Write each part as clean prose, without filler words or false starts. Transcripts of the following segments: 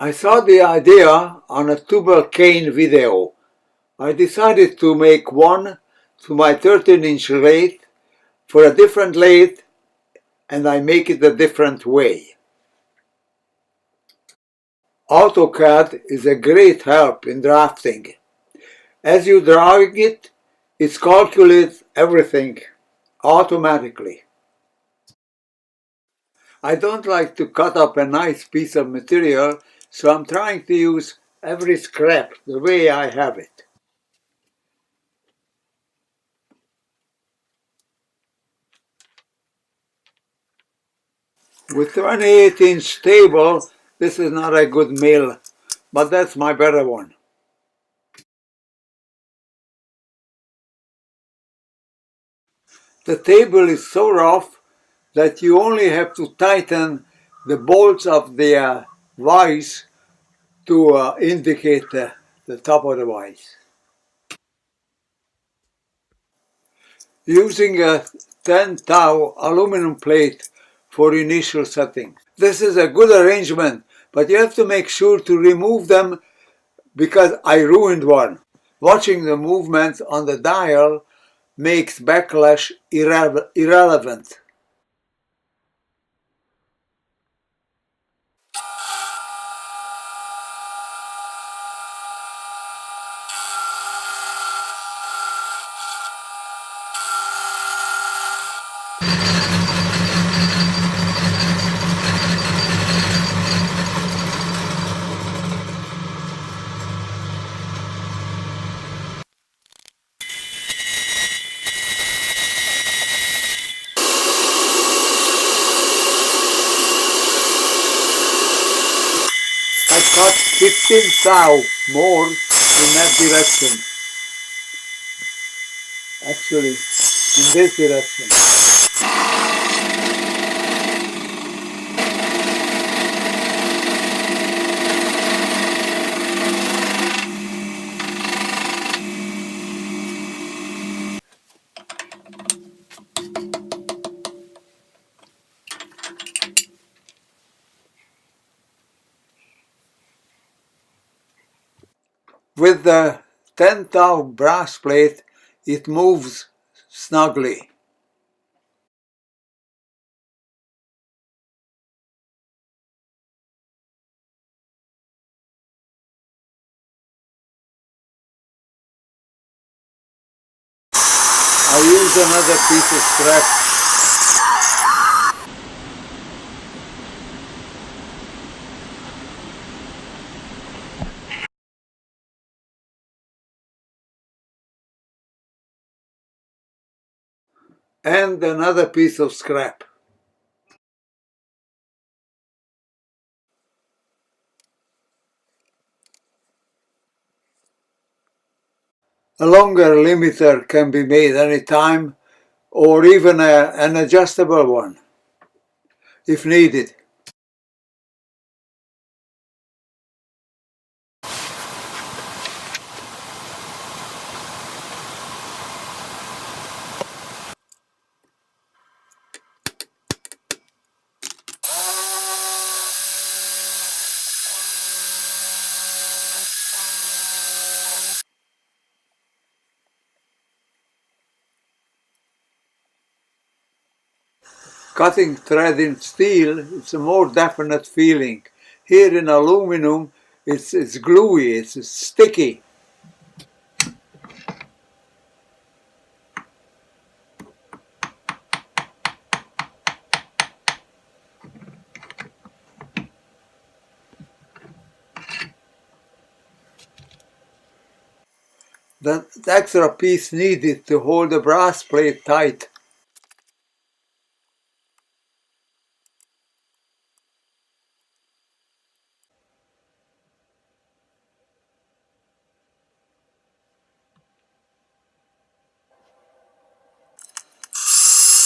I saw the idea on a tubal cane video. I decided to make one to my 13-inch lathe for a different lathe, and I make it a different way. AutoCAD is a great help in drafting. As you drag it, it calculates everything automatically. I don't like to cut up a nice piece of material, so I'm trying to use every scrap the way I have it. With 28-inch table, this is not a good mill, but that's my better one. The table is so rough that you only have to tighten the bolts of the vise to indicate the top of the vise. Using a 10 thou aluminum plate for initial setting. This is a good arrangement, but you have to make sure to remove them because I ruined one. Watching the movement on the dial makes backlash irrelevant. I cut 15 thou more in that direction. Actually, in this direction. With the 10 thou brass plate, it moves snugly. I use another piece of scrap. And another piece of scrap. A longer limiter can be made anytime, or even an adjustable one, if needed. Cutting thread in steel, it's a more definite feeling. Here in aluminum, it's gluey, it's sticky. That extra piece needed to hold the brass plate tight.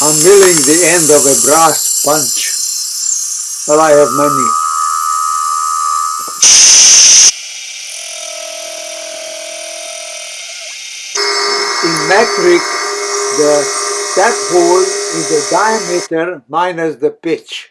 I'm milling the end of a brass punch. Well, I have many. In metric, the step hole is the diameter minus the pitch.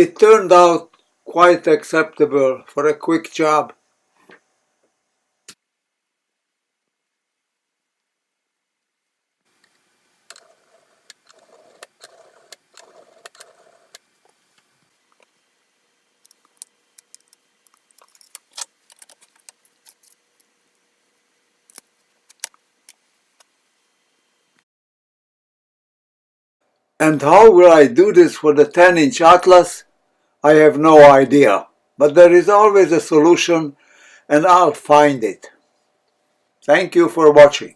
It turned out quite acceptable for a quick job. And how will I do this for the 10-inch Atlas? I have no idea, but there is always a solution and I'll find it. Thank you for watching.